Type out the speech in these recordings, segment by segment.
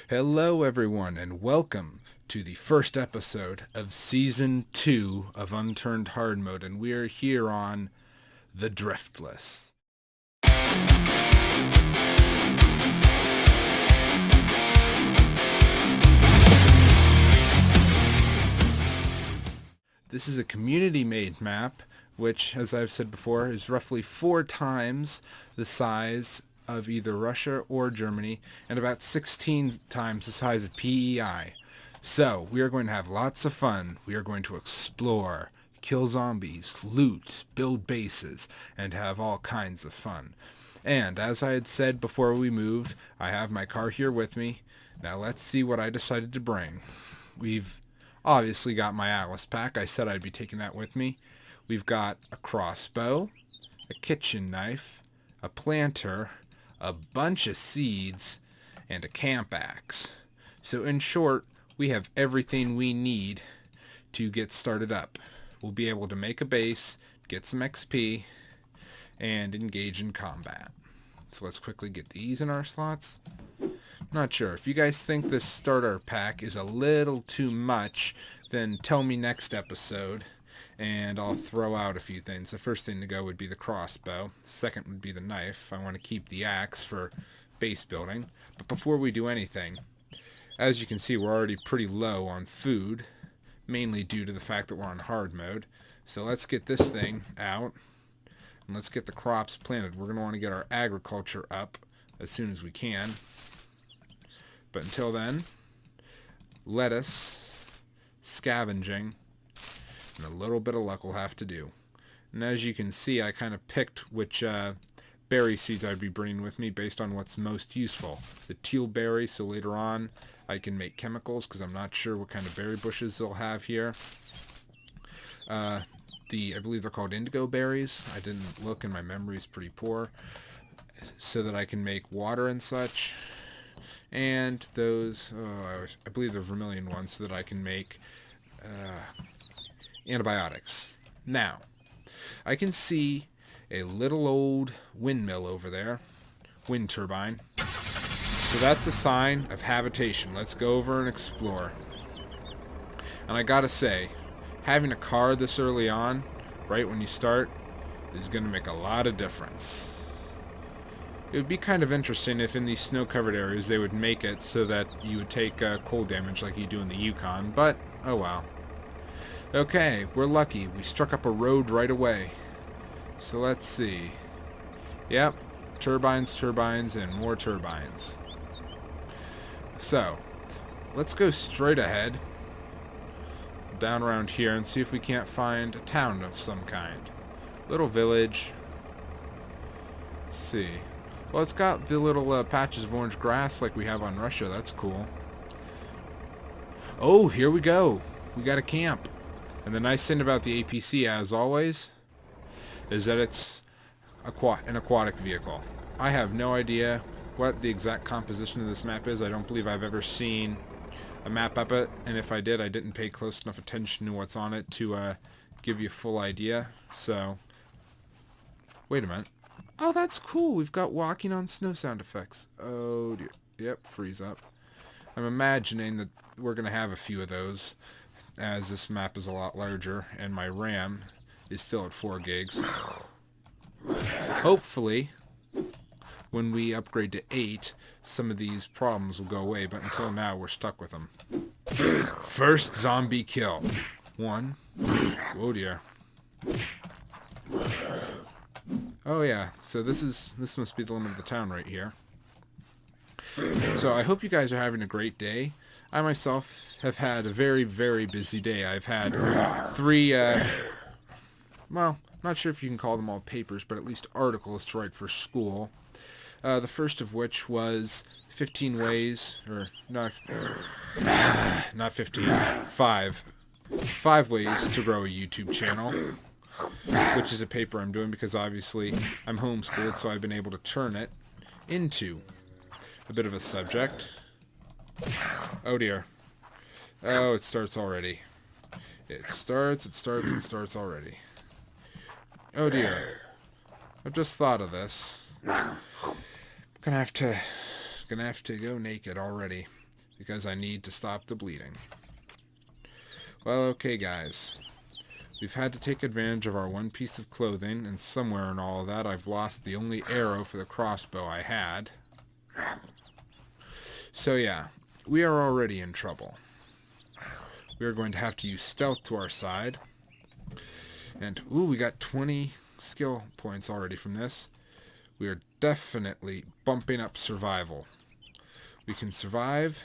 Hello everyone and welcome to the first episode of Season 2 of Unturned Hard Mode, and we are here on the Driftless. This is a community-made map, which, as I've said before, is roughly 4 times the size of either Russia or Germany, and about 16 times the size of PEI. So, we are going to have lots of fun. We are going to explore, kill zombies, loot, build bases, and have all kinds of fun. And, as I had said before we moved, I have my car here with me. Now let's see what I decided to bring. We've obviously got my Atlas pack. I said I'd be taking that with me. We've got a crossbow, a kitchen knife, a planter, a bunch of seeds, and a camp axe. So in short, we have everything we need to get started up. We'll be able to make a base, get some XP, and engage in combat. So let's quickly get these in our slots. Not sure. If you guys think this starter pack is a little too much, then tell me next episode, and I'll throw out a few things. The first thing to go would be the crossbow. Second would be the knife. I want to keep the axe for base building. But before we do anything, as you can see, we're already pretty low on food, mainly due to the fact that we're on hard mode. So let's get this thing out, and let's get the crops planted. We're going to want to get our agriculture up as soon as we can. But until then, lettuce, scavenging, and a little bit of luck will have to do. And as you can see, I kind of picked which berry seeds I'd be bringing with me based on what's most useful. The teal berry, so later on I can make chemicals, because I'm not sure what kind of berry bushes they'll have here. I believe they're called indigo berries. I didn't look, and my memory is pretty poor. So that I can make water and such. And those, I believe they're vermilion ones, so that I can make antibiotics. Now, I can see a little old windmill over there, wind turbine. So that's a sign of habitation. Let's go over and explore. And I gotta say, having a car this early on, right when you start, is gonna make a lot of difference. It would be kind of interesting if in these snow-covered areas they would make it so that you would take cold damage like you do in the Yukon, but oh well. Okay, we're lucky. We struck up a road right away. So let's see. Yep, turbines, turbines, and more turbines. So, let's go straight ahead, down around here, and see if we can't find a town of some kind. Little village. Let's see. Well, it's got the little patches of orange grass like we have on Russia. That's cool. Oh, here we go. We got a camp. And the nice thing about the APC, as always, is that it's an aquatic vehicle. I have no idea what the exact composition of this map is. I don't believe I've ever seen a map of it, and if I did, I didn't pay close enough attention to what's on it to give you a full idea. So, wait a minute. Oh, that's cool. We've got walking on snow sound effects. Oh, dear. Yep, freeze up. I'm imagining that we're going to have a few of those, as this map is a lot larger, and my RAM is still at 4 gigs. Hopefully, when we upgrade to 8, some of these problems will go away, but until now, we're stuck with them. First zombie kill. 1. Oh, dear. Oh yeah, so this must be the limit of the town right here. So I hope you guys are having a great day. I myself have had a very, very busy day. I've had 3, well, not sure if you can call them all papers, but at least articles to write for school. The first of which was 15 ways, or not 15, 5 ways to grow a YouTube channel. Which is a paper I'm doing because obviously I'm homeschooled, so I've been able to turn it into a bit of a subject. Oh dear. Oh, it starts already. It starts already. Oh dear. I've just thought of this. Gonna have to go naked already. because I need to stop the bleeding. Well, okay, guys. We've had to take advantage of our one piece of clothing, and somewhere in all of that, I've lost the only arrow for the crossbow I had. So yeah, we are already in trouble. We are going to have to use stealth to our side. And, ooh, we got 20 skill points already from this. We are definitely bumping up survival. We can survive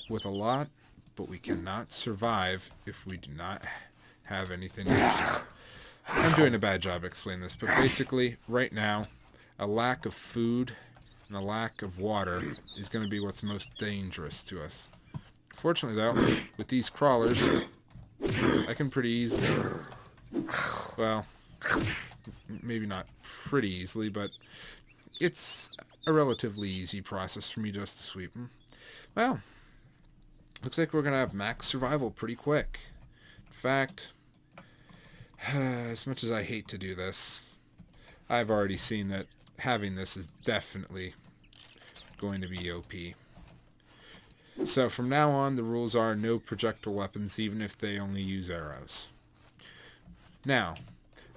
with a lot, but we cannot survive if we do not have anything to use. I'm doing a bad job explaining this, but basically, right now, a lack of food and a lack of water is going to be what's most dangerous to us. Fortunately, though, with these crawlers, I can pretty easily, well, maybe not pretty easily, but it's a relatively easy process for me just to sweep them. Well, looks like we're going to have max survival pretty quick. In fact, as much as I hate to do this, I've already seen that having this is definitely going to be OP. So from now on, the rules are no projectile weapons, even if they only use arrows. Now,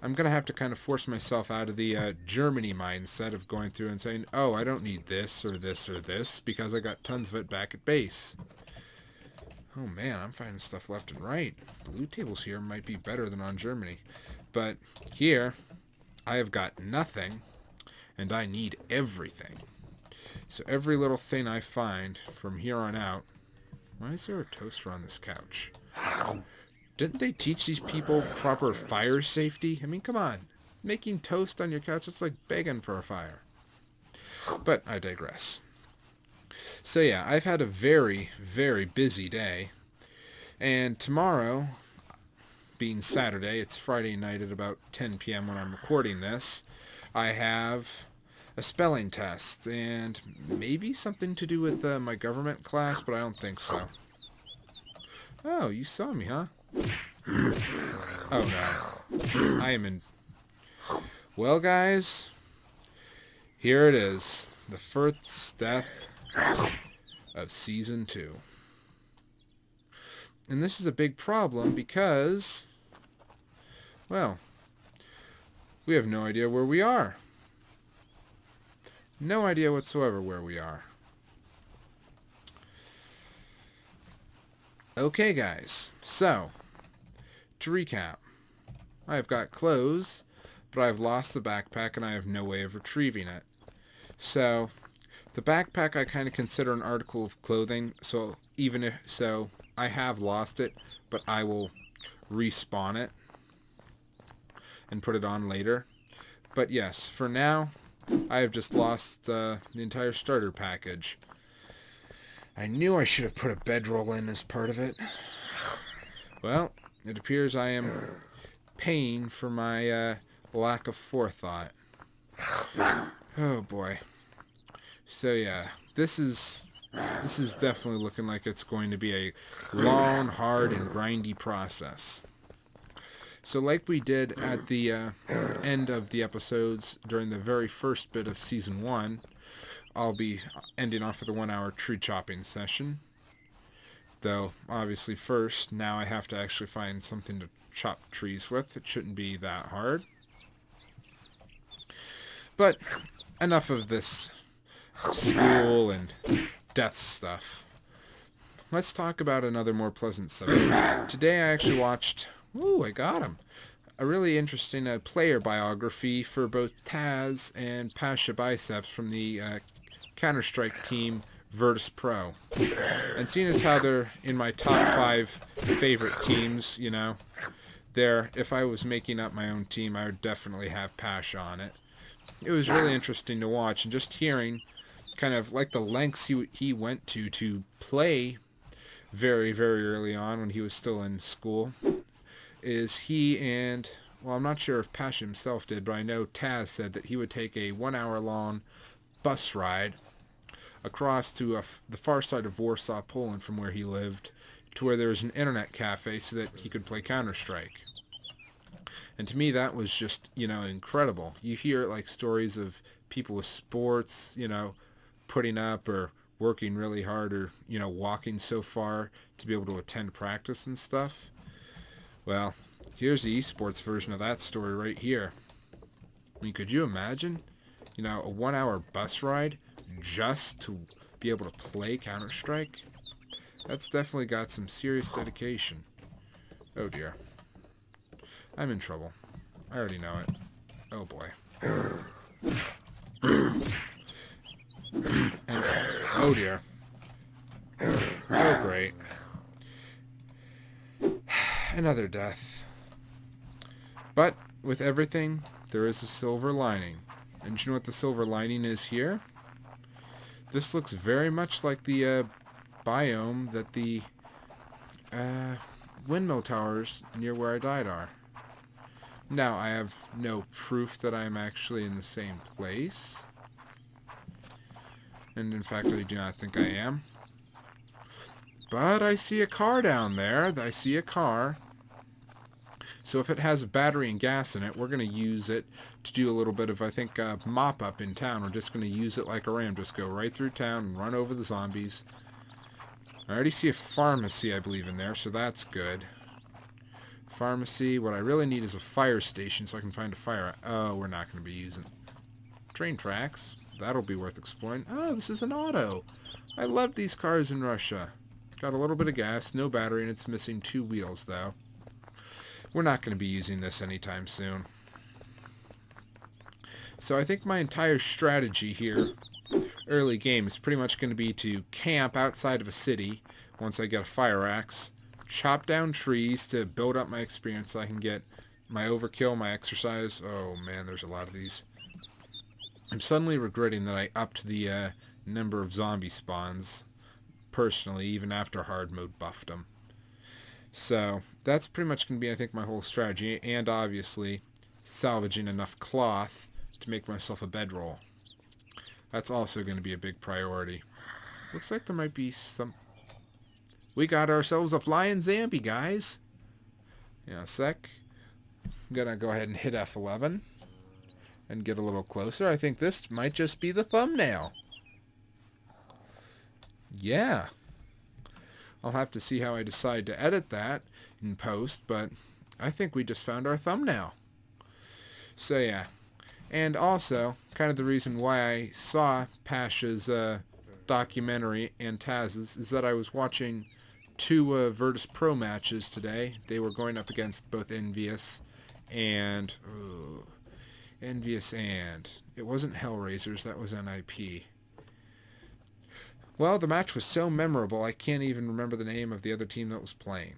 I'm going to have to kind of force myself out of the Germany mindset of going through and saying, oh, I don't need this or this or this, because I got tons of it back at base. Oh man, I'm finding stuff left and right. The loot tables here might be better than on Germany. But here, I have got nothing, and I need everything. So every little thing I find from here on out... Why is there a toaster on this couch? Didn't they teach these people proper fire safety? I mean, come on. Making toast on your couch, it's like begging for a fire. But I digress. So yeah, I've had a very, very busy day. And tomorrow, being Saturday, it's Friday night at about 10 p.m. when I'm recording this, I have a spelling test, and maybe something to do with my government class, but I don't think so. Oh, you saw me, huh? Oh no. I am in... Well, guys, here it is. The first step of Season 2. And this is a big problem because, well, we have no idea where we are. No idea whatsoever where we are. Okay, guys. So, to recap, I've got clothes, but I've lost the backpack and I have no way of retrieving it. So, the backpack I kind of consider an article of clothing, so even if so, I have lost it, but I will respawn it and put it on later. But yes, for now, I have just lost the entire starter package. I knew I should have put a bedroll in as part of it. Well, it appears I am paying for my lack of forethought. Oh boy. So yeah, this is definitely looking like it's going to be a long, hard, and grindy process. So like we did at the end of the episodes during the very first bit of Season 1, I'll be ending off with a 1-hour tree chopping session. Though, obviously first, now I have to actually find something to chop trees with. It shouldn't be that hard. But, enough of this school and death stuff. Let's talk about another more pleasant subject. Today I actually watched... Ooh, I got him. A really interesting player biography for both Taz and Pasha Biceps from the Counter-Strike team Virtus Pro. And seeing as how they're in my top 5 favorite teams, you know, if I was making up my own team, I would definitely have Pasha on it. It was really interesting to watch, and just hearing kind of like the lengths he went to play very, very early on when he was still in school. Is he and, well, I'm not sure if Pasha himself did, but I know Taz said that he would take a 1-hour-long bus ride across to the far side of Warsaw, Poland, from where he lived, to where there was an internet cafe so that he could play Counter-Strike. And to me, that was just, you know, incredible. You hear, like, stories of people with sports, you know, putting up or working really hard or, walking so far to be able to attend practice and stuff. Well, here's the esports version of that story right here. I mean, could you imagine, a 1-hour bus ride just to be able to play Counter-Strike? That's definitely got some serious dedication. Oh dear. I'm in trouble. I already know it. Oh boy. And, oh dear. Oh great. Another death. But with everything, there is a silver lining. And you know what the silver lining is here? This looks very much like the biome that the windmill towers near where I died are. Now, I have no proof that I am actually in the same place. And in fact, I do not think I am. But I see a car down there. I see a car. So if it has a battery and gas in it, we're going to use it to do a little bit of, I think, mop-up in town. We're just going to use it like a ram. Just go right through town and run over the zombies. I already see a pharmacy, I believe, in there, so that's good. Pharmacy. What I really need is a fire station so I can find a fire. Oh, we're not going to be using train tracks. That'll be worth exploring. Oh, this is an auto. I love these cars in Russia. Got a little bit of gas, no battery, and it's missing 2 wheels, though. We're not going to be using this anytime soon. So I think my entire strategy here, early game, is pretty much going to be to camp outside of a city once I get a fire axe, chop down trees to build up my experience so I can get my overkill, my exercise. Oh man, there's a lot of these. I'm suddenly regretting that I upped the number of zombie spawns, personally, even after hard mode buffed them. So that's pretty much going to be, I think, my whole strategy, and obviously salvaging enough cloth to make myself a bedroll. That's also going to be a big priority. Looks like there might be some... We got ourselves a flying zombie, guys. Yeah, a sec. I'm going to go ahead and hit F11 and get a little closer. I think this might just be the thumbnail. Yeah. I'll have to see how I decide to edit that in post, but I think we just found our thumbnail. So yeah. And also, kind of the reason why I saw Pasha's documentary and Taz's is that I was watching 2 Virtus Pro matches today. They were going up against both Envious and... It wasn't Hellraisers, that was NIP. Well, the match was so memorable, I can't even remember the name of the other team that was playing.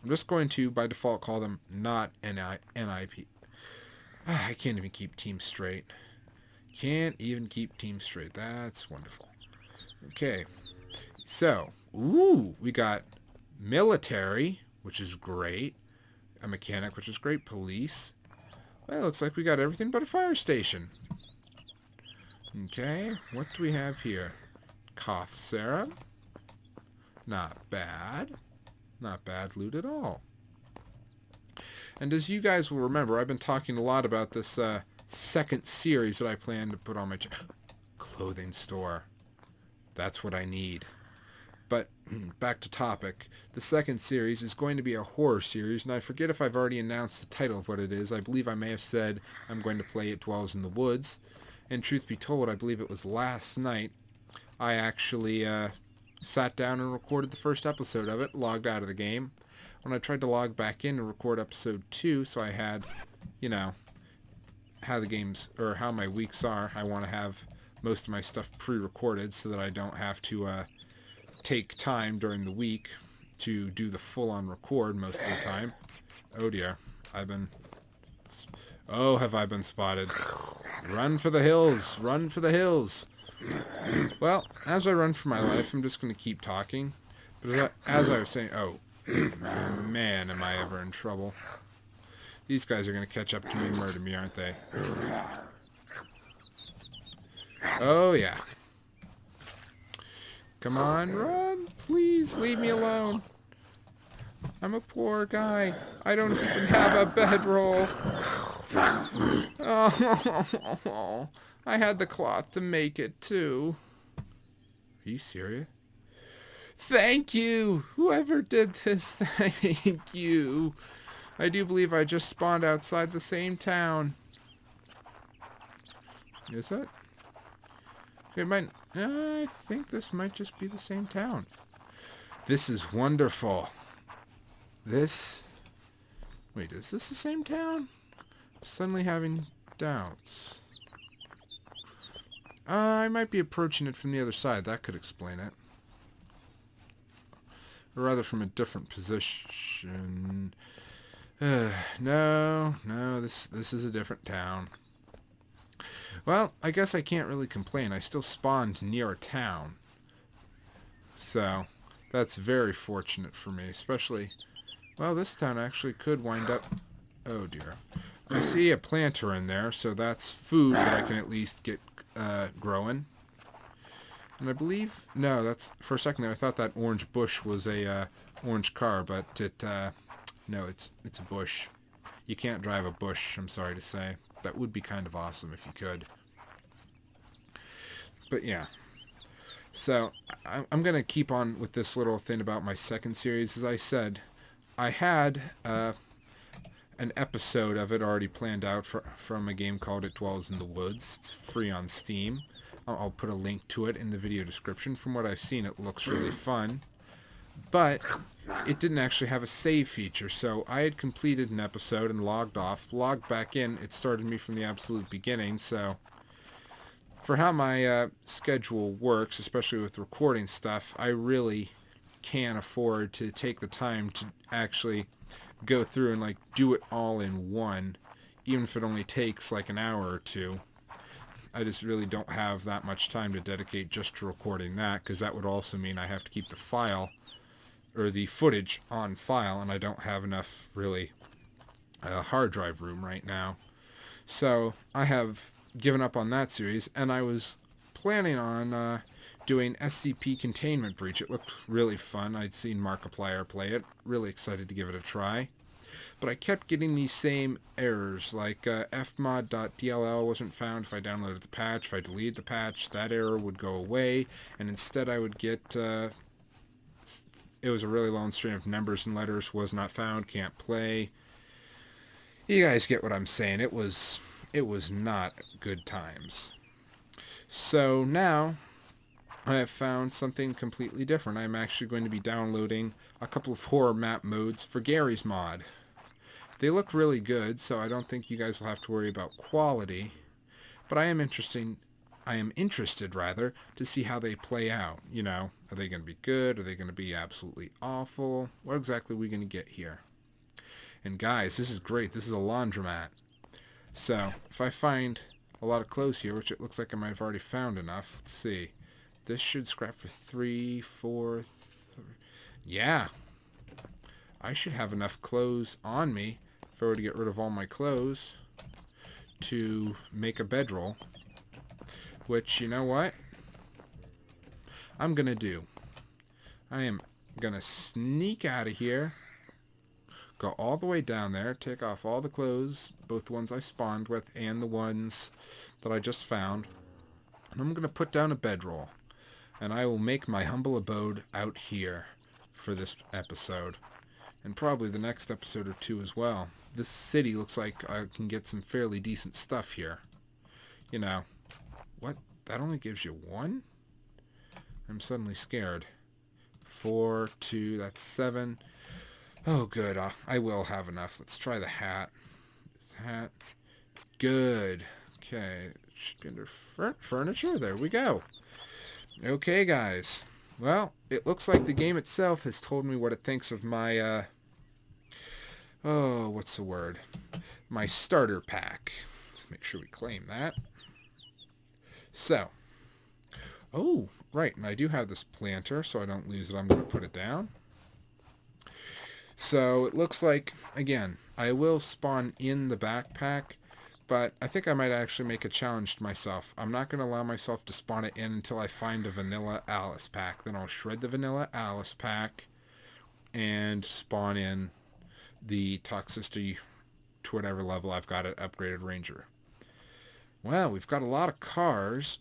I'm just going to, by default, call them not NIP. I can't even keep teams straight. Can't even keep teams straight. That's wonderful. Okay. So, we got military, which is great. A mechanic, which is great. Police. Well, it looks like we got everything but a fire station. Okay, what do we have here? Cough serum. Not bad. Not bad loot at all. And as you guys will remember, I've been talking a lot about this second series that I plan to put on my clothing store. That's what I need. But back to topic. The second series is going to be a horror series, and I forget if I've already announced the title of what it is. I believe I may have said I'm going to play It Dwells in the Woods. And truth be told, I believe it was last night I actually sat down and recorded the first episode of it, logged out of the game. When I tried to log back in and record episode 2, so I had, how the games, or how my weeks are, I want to have most of my stuff pre-recorded so that I don't have to take time during the week to do the full-on record most of the time. Oh dear, have I been spotted. Run for the hills, run for the hills. Well, as I run for my life, I'm just going to keep talking. But as I was saying, oh, man, am I ever in trouble. These guys are going to catch up to me and murder me, aren't they? Oh, yeah. Come on, run. Please, leave me alone. I'm a poor guy. I don't even have a bedroll. Oh, I had the cloth to make it, too. Are you serious? Thank you! Whoever did this, thank you! I do believe I just spawned outside the same town. Is it? It might... I think this might just be the same town. This is wonderful. This... Wait, is this the same town? I'm suddenly having doubts. I might be approaching it from the other side. That could explain it. Or rather from a different position. No, this is a different town. Well, I guess I can't really complain. I still spawned near a town. So, that's very fortunate for me, especially... Well, this town actually could wind up... Oh, dear. I see a planter in there, so that's food that I can at least get growing. And I believe... No, that's... For a second there, I thought that orange bush was a orange car, but it... No, it's a bush. You can't drive a bush, I'm sorry to say. That would be kind of awesome if you could. But yeah. So, I'm going to keep on with this little thing about my second series. As I said, I had an episode of it already planned out from a game called It Dwells in the Woods. It's free on Steam. I'll put a link to it in the video description. From what I've seen, it looks really fun. But it didn't actually have a save feature, so I had completed an episode and logged off. Logged back in, it started me from the absolute beginning, so... For how my schedule works, especially with recording stuff, I really can't afford to take the time to actually go through and like do it all in one, even if it only takes like an hour or two. I just really don't have that much time to dedicate just to recording that, because that would also mean I have to keep the file, or the footage on file, and I don't have enough, really, hard drive room right now. So, I have given up on that series, and I was planning on doing SCP Containment Breach. It looked really fun. I'd seen Markiplier play it. Really excited to give it a try. But I kept getting these same errors, like fmod.dll wasn't found if I downloaded the patch. If I deleted the patch, that error would go away, and instead I would get... it was a really long string of numbers and letters. Was not found. Can't play. You guys get what I'm saying. It was not good times. So now I have found something completely different. I'm actually going to be downloading a couple of horror map modes for Gary's mod. They look really good, so I don't think you guys will have to worry about quality. But I am interested rather, to see how they play out. You know, are they going to be good? Are they going to be absolutely awful? What exactly are we going to get here? And guys, this is great. This is a laundromat. So, if I find a lot of clothes here, which it looks like I might have already found enough. Let's see. This should scrap for 3, 4... Yeah. I should have enough clothes on me, if I were to get rid of all my clothes, to make a bedroll. Which, you know what? I'm going to do. I am going to sneak out of here. Go all the way down there, take off all the clothes, both the ones I spawned with and the ones that I just found. And I'm going to put down a bedroll. And I will make my humble abode out here for this episode. And probably the next episode or two as well. This city looks like I can get some fairly decent stuff here. You know. What? That only gives you 1? I'm suddenly scared. 4, 2, that's 7... Oh, good. I will have enough. Let's try the hat. Hat. Good. Okay. Should be under furniture. There we go. Okay, guys. Well, it looks like the game itself has told me what it thinks of my, oh, what's the word? My starter pack. Let's make sure we claim that. So. Oh, right. And I do have this planter, so I don't lose it. I'm going to put it down. So, it looks like, again, I will spawn in the backpack, but I think I might actually make a challenge to myself. I'm not going to allow myself to spawn it in until I find a vanilla Alice pack. Then I'll shred the vanilla Alice pack and spawn in the Toxicity to whatever level I've got it, upgraded Ranger. Well, we've got a lot of cars.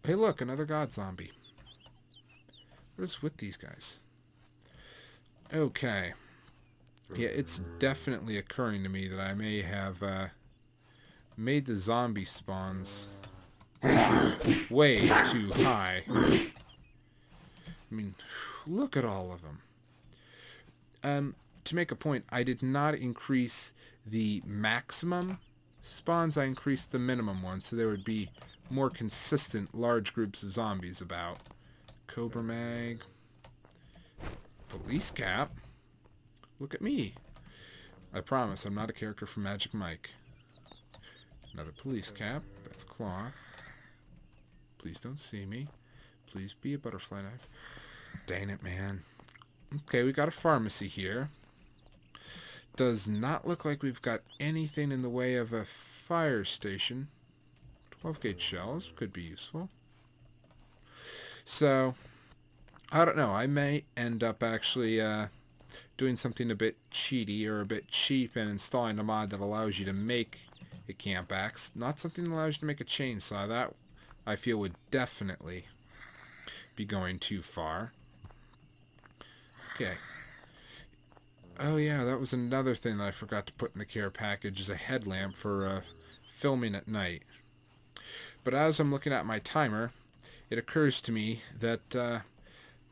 Hey, look, another God Zombie. What is with these guys? Okay. Yeah, it's definitely occurring to me that I may have made the zombie spawns way too high. I mean, look at all of them. To make a point, I did not increase the maximum spawns. I increased the minimum one, so there would be more consistent large groups of zombies about. Cobra mag. Police cap. Look at me. I promise I'm not a character from Magic Mike. Another police cap. That's cloth. Please don't see me. Please be a butterfly knife. Dang it, man. Okay, we got a pharmacy here. Does not look like we've got anything in the way of a fire station. 12-gauge shells could be useful. So, I don't know. I may end up actually doing something a bit cheaty or a bit cheap and installing a mod that allows you to make a camp axe. Not something that allows you to make a chainsaw. That, I feel, would definitely be going too far. Okay. Oh yeah, that was another thing that I forgot to put in the care package, is a headlamp for filming at night. But as I'm looking at my timer, it occurs to me that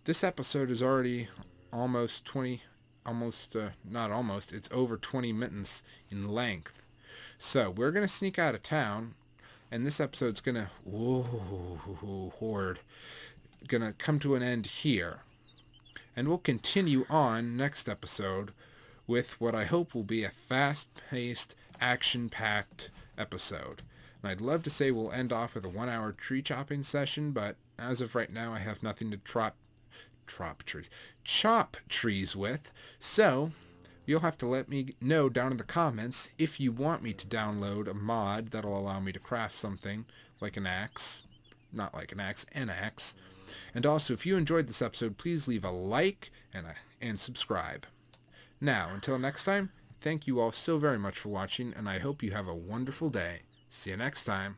this episode is already almost 20, not almost, it's over 20 minutes in length. So we're going to sneak out of town, and this episode's going to, whoa, horde, going to come to an end here. And we'll continue on next episode with what I hope will be a fast-paced, action-packed episode. And I'd love to say we'll end off with a 1-hour tree chopping session, but as of right now I have nothing to chop trees with. So you'll have to let me know down in the comments if you want me to download a mod that'll allow me to craft something like an axe. Not like an axe, an axe. And also, if you enjoyed this episode, please leave a like and subscribe. Now, until next time, thank you all so very much for watching, and I hope you have a wonderful day. See you next time.